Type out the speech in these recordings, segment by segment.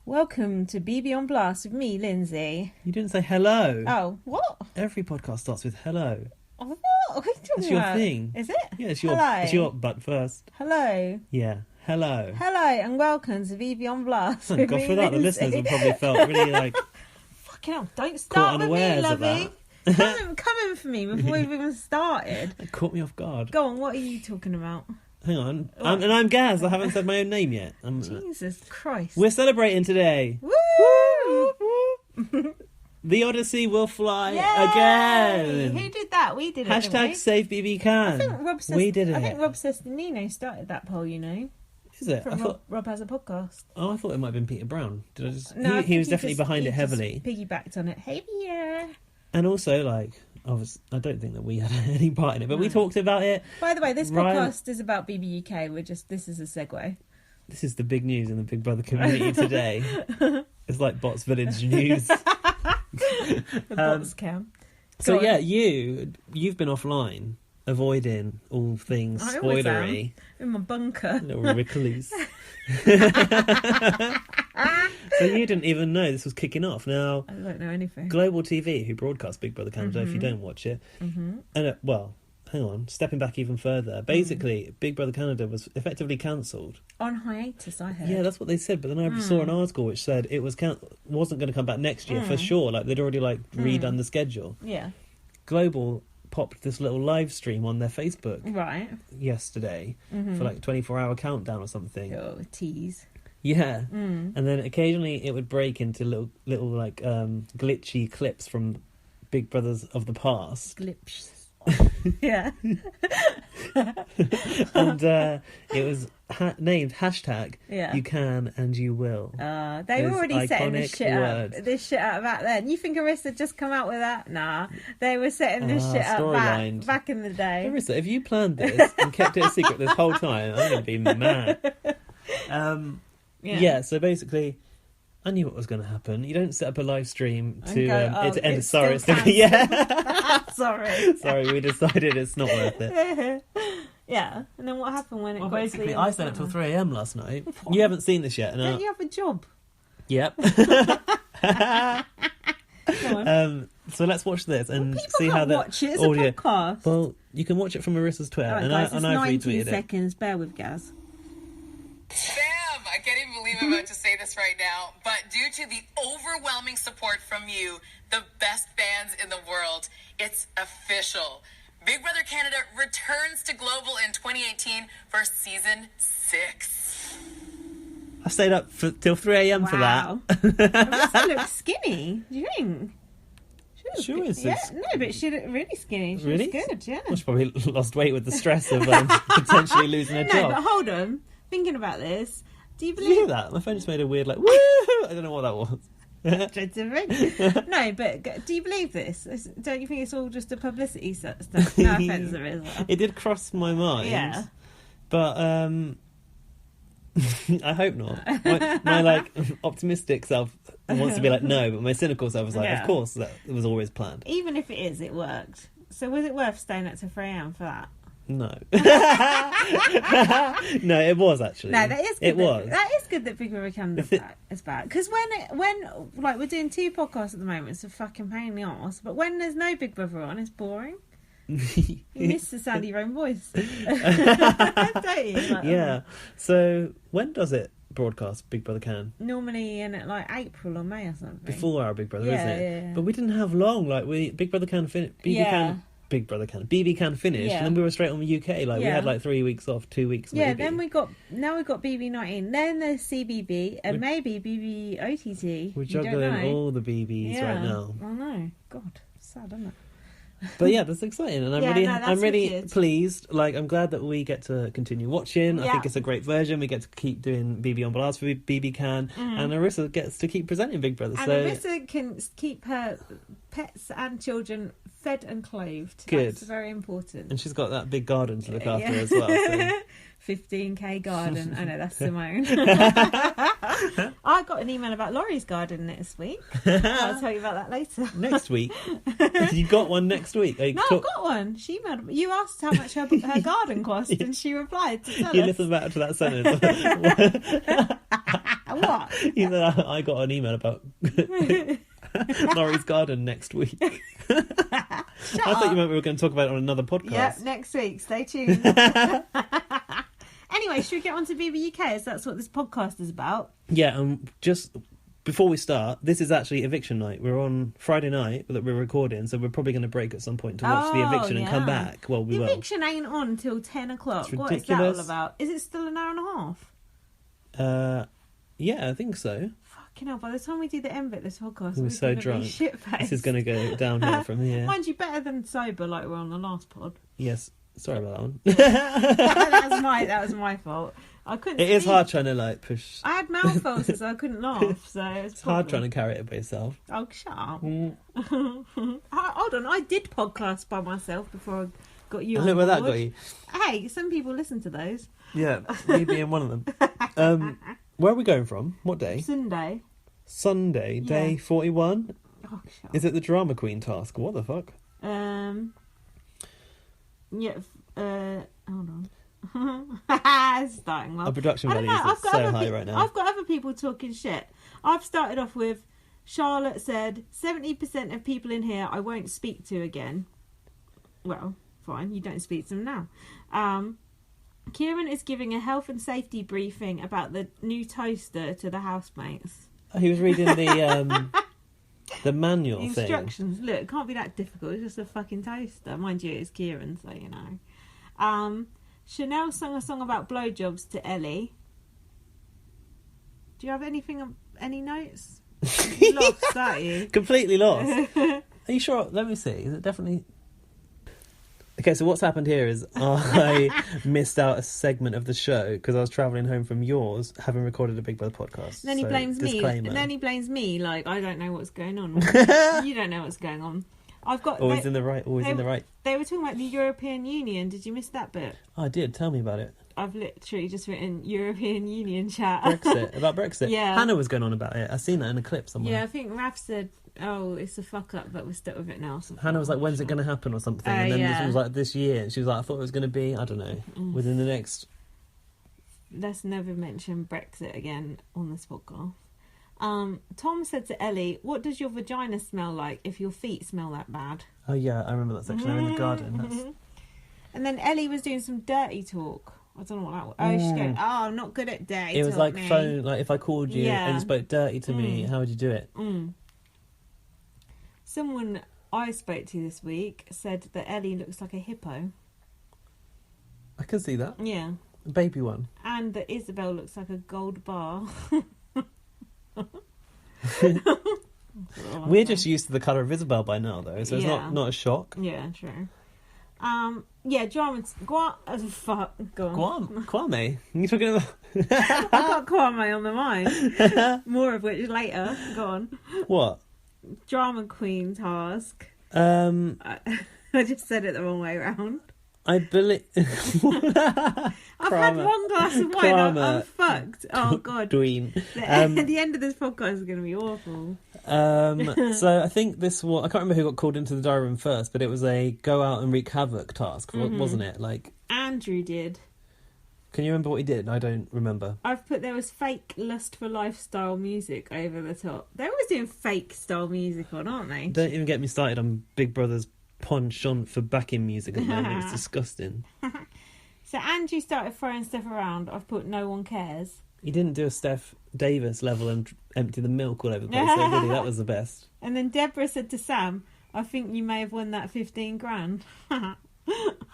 Welcome to BB on Blast with me, Lindsay. You didn't say hello. Oh, what? Every podcast starts with hello. Oh, what? What are you talking That's your about? thing. Is it? Yeah, it's your, hello. it's your butt first. Hello. Yeah, hello. Hello and welcome to BB on Blast. Thank God for that. The listeners have probably felt really like... Fucking hell, don't start with me, unawares of lovey. Come in for me before we've even started. It caught me off guard. Go on, what are you talking about? Hang on. I'm Gaz. I haven't said my own name yet. Jesus Christ. We're celebrating today. Woo! The Odyssey will fly Yay! again. Who did that? We did it. didn't Hashtag we? save BB Can. I think Rob We did it. I think Rob Sestinino started that poll, you know. Is it? From Rob has a podcast. I thought it might have been Peter Brown. Did I just? No, I he think was definitely behind it heavily. Just piggybacked on it. Hey, yeah. And also, like, I don't think that we had any part in it, but we talked about it. By the way, this podcast is about BB UK. This is a segue. This is the big news in the Big Brother community today. It's like Bots Village news. The bots cam. So yeah, you've been offline, avoiding all things spoilery. In my bunker. Little recluse. So you didn't even know this was kicking off. Now, I don't know anything. Global TV, who broadcast Big Brother Canada, if you don't watch it, and hang on, stepping back even further. Basically, Big Brother Canada was effectively cancelled. On hiatus, I heard. Yeah, that's what they said. But then I saw an article which said it wasn't going to come back next year for sure. Like they'd already redone the schedule. Yeah. Global popped this little live stream on their Facebook yesterday for like 24-hour countdown or something. Oh, tease. Yeah, and then occasionally it would break into little like glitchy clips from Big Brothers of the past. Glitch. Yeah. And it was named hashtag you can and you will. They were already setting this shit up back then. You think Arissa just come out with that? Nah, they were setting this shit up back in the day. Arissa, if you planned this and kept it a secret this whole time, I'm going to be mad. Yeah, so basically, I knew what was going to happen. You don't set up a live stream to end. Sorry, sorry, we decided it's not worth it. Yeah, and then what happened when it goes? Basically, I stayed up till 3 a.m. last night. You haven't seen this yet. Don't you have a job? Yep. So let's watch this and see how the watch it. It's a podcast. Well, you can watch it from Marissa's Twitter, right, and guys, I've 19 retweeted seconds. Bear with Gaz. Bam! I can't even believe I'm about to say this right now, but due to the overwhelming support from you, the best fans in the world, it's official. Big Brother Canada returns to Global in 2018 for season 6. I stayed up till 3 a.m. for that. Marissa looks skinny. Do you think? She was. Yeah, no, but she looked really skinny. She was good, yeah. Well, she probably lost weight with the stress of potentially losing her job. No, but hold on. Thinking about this, do you Did believe... you hear that? My phone just made a weird woo! I don't know what that was. No, but do you believe this? Don't you think it's all just a publicity stuff? No offence, there is. It did cross my mind. Yeah. But I hope not. My optimistic self wants to be like no, but my cynical self was like, of course, that it was always planned. Even if it is, it worked. So was it worth staying up to 3 a.m. for that? No. No, it was actually. No, that is good. It was. That is good that Big Brother Canada is back. Because when we're doing 2 podcasts at the moment, it's a fucking pain in the arse. But when there's no Big Brother on, it's boring. You miss the sound of your own voice. Don't you? Yeah. So when does it broadcast Big Brother Can? Normally in April or May or something. Before our Big Brother, isn't it? Yeah. But we didn't have long. Big Brother Can BB Can finished, and then we were straight on the UK. We had 3 weeks off, 2 weeks. Yeah, maybe. then we got BB19, then there's CBB, and maybe BB OTT. We're juggling all the BBs right now. I know. God, sad, isn't it? But yeah, that's exciting, and I'm really wicked. pleased. I'm glad that we get to continue watching. I think it's a great version. We get to keep doing BB on Blast for BB Can, and Arissa gets to keep presenting Big Brother. And Arissa can keep her pets and children fed and clothed. Good. That's very important. And she's got that big garden to look after as well. So. 15k garden. I know, that's Simone. I got an email about Laurie's garden this week. I'll tell you about that later. Next week? You got one next week? I've got one. She emailed me. You asked how much her garden cost, and she replied to tell You us. listened back to that sentence. What? You know, I got an email about Laurie's garden next week. I thought you meant we were going to talk about it on another podcast. Yep, next week. Stay tuned. Anyway, should we get on to Viva UK? Is that's what this podcast is about? Yeah, just before we start, this is actually eviction night. We're on Friday night that we're recording, so we're probably going to break at some point to watch the eviction and come back. Well, we will. The eviction ain't on till 10 o'clock. What is that all about? Is it still an hour and a half? Yeah, I think so. Fucking hell, by the time we do the end bit of this podcast, we're so drunk. This is going to go downhill from here. Mind you, better than sober like we're on the last pod. Yes. Sorry about that one. that was my fault. I couldn't. It is hard trying to push. I had mouth ulcers, so I couldn't laugh. So it's hard trying to carry it by yourself. Oh, shut up! Hold on, I did podcast by myself before I got you. Look where that got you. Hey, some people listen to those. Yeah, me being one of them. Where are we going from? What day? Sunday, day 41. Oh, shut up. Is it the drama queen task? What the fuck? Yeah. Hold on. It's starting well. Our production value is so high right now. I've got other people talking shit. I've started off with Charlotte said 70% of people in here I won't speak to again. Well, fine, you don't speak to them now. Kieran is giving a health and safety briefing about the new toaster to the housemates. He was reading the manual instructions. Look, it can't be that difficult. It's just a fucking toaster. Mind you, it's Kieran, so you know. Chanel sung a song about blowjobs to Ellie. Do you have any notes? You lost, aren't you? Completely lost. Are you sure? Let me see. Is it definitely... Okay, so what's happened here is I missed out a segment of the show because I was travelling home from yours, having recorded a Big Brother podcast. And then he blames me. And then he blames me, like, I don't know what's going on. You don't know what's going on. I've got... Always in the right. They were talking about the European Union. Did you miss that bit? Oh, I did. Tell me about it. I've literally just written European Union chat. About Brexit? Yeah. Hannah was going on about it. I've seen that in a clip somewhere. Yeah, I think Raf said, oh, it's a fuck up, but we're stuck with it now. Hannah was like, when's it going to happen or something? And then this was like this year. And she was like, I thought it was going to be, I don't know, within the next... Let's never mention Brexit again on this podcast. Tom said to Ellie, what does your vagina smell like if your feet smell that bad? Oh, yeah, I remember that section. I'm in the garden. And then Ellie was doing some dirty talk. I don't know what that was. Oh, she's going, oh, I'm not good at dirty talk. It was like phone, like if I called you and you spoke dirty to me, how would you do it? Someone I spoke to this week said that Ellie looks like a hippo. I can see that. Yeah. A baby one. And that Isabel looks like a gold bar. We're just used to the colour of Isabel by now, though, so it's not a shock. Yeah, true. Drama. Fuck. Go on. Kwame. You talking about? I've got Kwame on the mind. More of which later. Go on. What? Drama queen task. I just said it the wrong way around. I believe... I've had one glass of wine. I'm fucked. Oh, God. Dween. The end of this podcast is going to be awful. So I think this was... I can't remember who got called into the diary room first, but it was a go out and wreak havoc task, wasn't it? Like Andrew did. Can you remember what he did? I don't remember. I've put there was fake lust for lifestyle music over the top. They're always doing fake style music on, aren't they? Don't even get me started on Big Brother's penchant for backing music at the moment. It's disgusting. So Andrew started throwing stuff around. I've put no one cares. He didn't do a Steph Davis level and empty the milk all over the place, though, did he? That was the best. And then Deborah said to Sam, I think you may have won that 15 grand.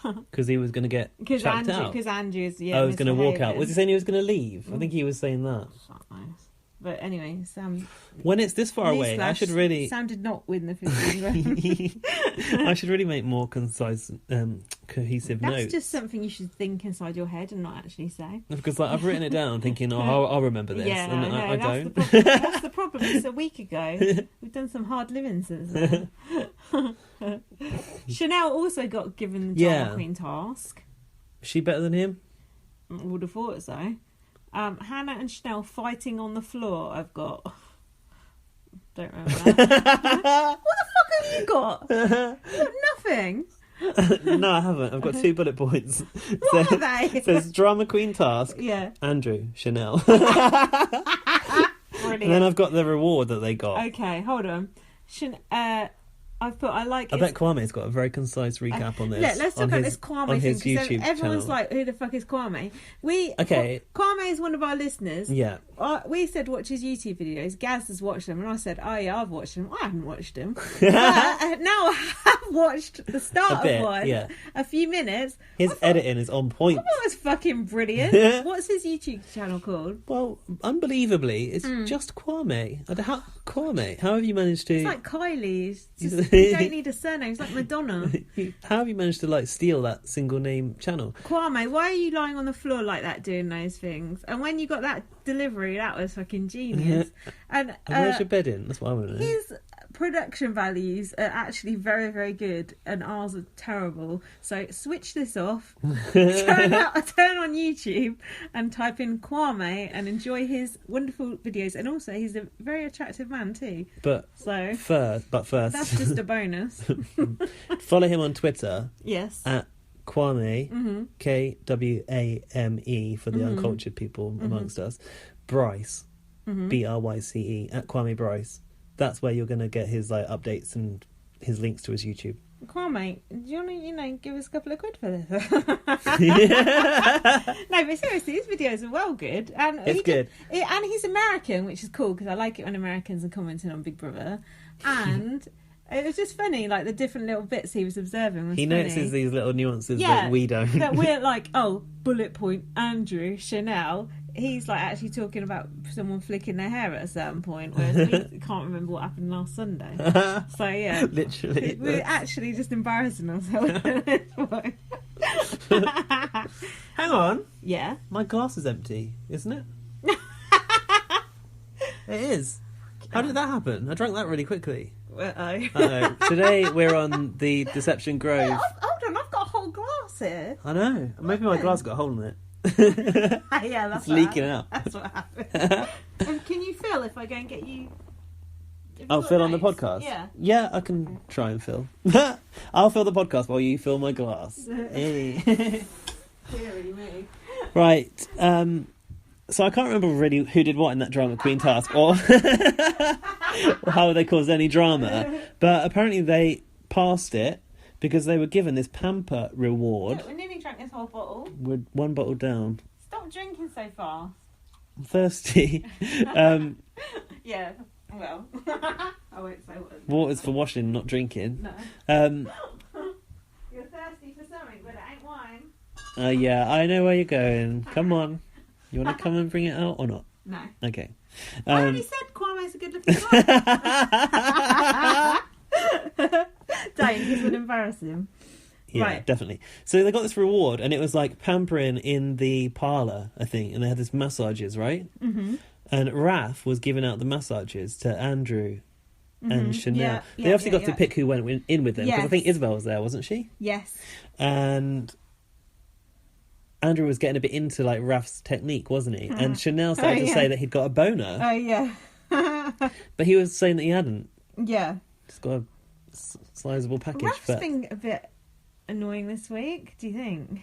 Because he was going to get chucked out. Because Andrew's, I was going to walk out. Was he saying he was going to leave? I think he was saying that. Nice. But anyway, Sam... When it's this far away, I should really... Sam did not win the 15 grand. I should really make more concise, cohesive notes. That's just something you should think inside your head and not actually say. Because I've written it down thinking, I'll remember this. Yeah, and I don't. That's the problem. It's a week ago. We've done some hard living since then. Chanel also got given the drama queen task. Is she better than him? I would have thought so. Hannah and Chanel fighting on the floor. I've got. Don't remember that. What the fuck have you got? You got nothing. No, I haven't. I've got 2 bullet points. What are they? It says drama queen task. Yeah. Andrew, Chanel. brilliant. And then I've got the reward that they got. Okay, hold on. I've put, I bet Kwame's got a very concise recap on this. Let's talk about this Kwame thing, because everyone's channel. like, who the fuck is Kwame? Kwame is one of our listeners. Yeah. We said watch his YouTube videos. Gaz has watched them, and I said, oh yeah, I've watched them. I haven't watched them. But now I have watched the start of one, a few minutes. His editing is on point. I thought it was fucking brilliant. What's his YouTube channel called? Well, unbelievably, it's just Kwame. Kwame, how have you managed to... It's like Kylie's. You don't need a surname. It's like Madonna. How have you managed to steal that single name channel? Kwame, why are you lying on the floor like that doing those things? And when you got that delivery, that was fucking genius. And where's your bed in? That's what I want to know. His production values are actually very, very good, and ours are terrible. So switch this off, turn on YouTube and type in Kwame and enjoy his wonderful videos. And also, he's a very attractive man too. But first, that's just a bonus. Follow him on Twitter. Yes. At Kwame, Kwame for the uncultured people amongst us. Bryce, Bryce, at Kwame Bryce. That's where you're going to get his updates and his links to his YouTube. Kwame, do you want to, give us a couple of quid for this? No, but seriously, his videos are well good. And it's good. And he's American, which is cool, because I like it when Americans are commenting on Big Brother. And it was just funny, the different little bits he was observing. He notices these little nuances that we don't. That we're like, oh, bullet point, Andrew, Chanel. He's actually talking about someone flicking their hair at a certain point, whereas we can't remember what happened last Sunday. So yeah, literally, we're actually just embarrassing ourselves. Hang on, yeah, my glass is empty, isn't it? It is. How did that happen? I drank that really quickly. Uh-oh. Today we're on the Deception Grove. Hold on, I've got a whole glass here. I know. Maybe my glass got a hole in it. Yeah, that's it's leaking out. That's what happened. And can you fill if I go and get you? I'll fill on the podcast. Yeah, I can try and fill. I'll fill the podcast while you fill my glass. Hey. Right. So I can't remember really who did what in that drama queen task, or how they caused any drama. But apparently they passed it because they were given this pamper reward. We nearly drank this whole bottle. We're one bottle down. Stop drinking so fast. I'm thirsty. Yeah, well, I won't say what. Water's for washing, not drinking. No. You're thirsty for something, but it ain't wine. Yeah, I know where you're going. Come on. You want to come and bring it out or not? No. Okay. I already said Kwame's a good looking guy. Don't, because we'd embarrass him. Yeah, right. Definitely. So they got this reward, and it was pampering in the parlour, I think, and they had this massages, right? Mm-hmm. And Raph was giving out the massages to Andrew and Chanel. They obviously got to pick who went in with them, because I think Isabel was there, wasn't she? Yes. And Andrew was getting a bit into Raph's technique, wasn't he? And Chanel started to say that he'd got a boner. Oh yeah. But he was saying that he hadn't. Yeah. Just got a sizable package. Raph's been a bit annoying this week, do you think?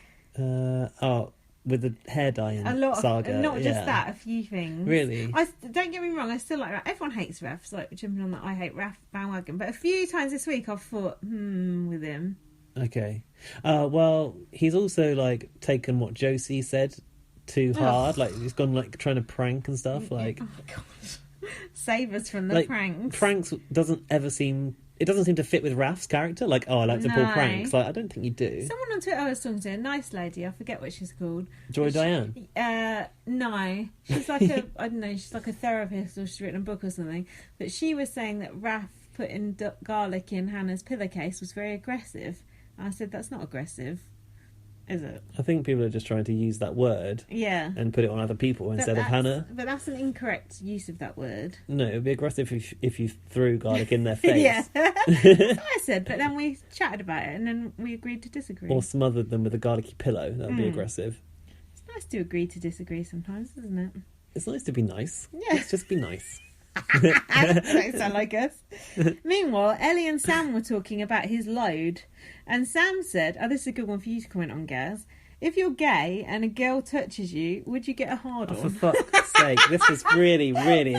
With the hair dyeing saga. Not just that, a few things. Really? Don't get me wrong, I still like Raph. Everyone hates Raph. It's jumping on that I hate Raph bandwagon. But a few times this week I've thought, with him. Okay. Well, he's also taken what Josie said too hard. He's gone trying to prank and stuff. Oh my gosh. Save us from the pranks. Pranks doesn't seem to fit with Raph's character. I like to pull pranks. I don't think you do. Someone on Twitter I was talking to, a nice lady, I forget what she's called. Joy Diane? No. She's I don't know, she's like a therapist, or she's written a book or something. But she was saying that Raph putting garlic in Hannah's pillowcase was very aggressive. I said, that's not aggressive, is it? I think people are just trying to use that word and put it on other people instead of Hannah. But that's an incorrect use of that word. No, it would be aggressive if you threw garlic in their face. Yeah. That's what I said, but then we chatted about it and then we agreed to disagree. Or smothered them with a garlicky pillow. That would be aggressive. It's nice to agree to disagree sometimes, isn't it? It's nice to be nice. Yeah. Let's just be nice. Don't sound like us. Meanwhile, Ellie and Sam were talking about his load, and Sam said, this is a good one for you to comment on, Gaz. If you're gay and a girl touches you, would you get a hard on? For fuck's sake, this is really, really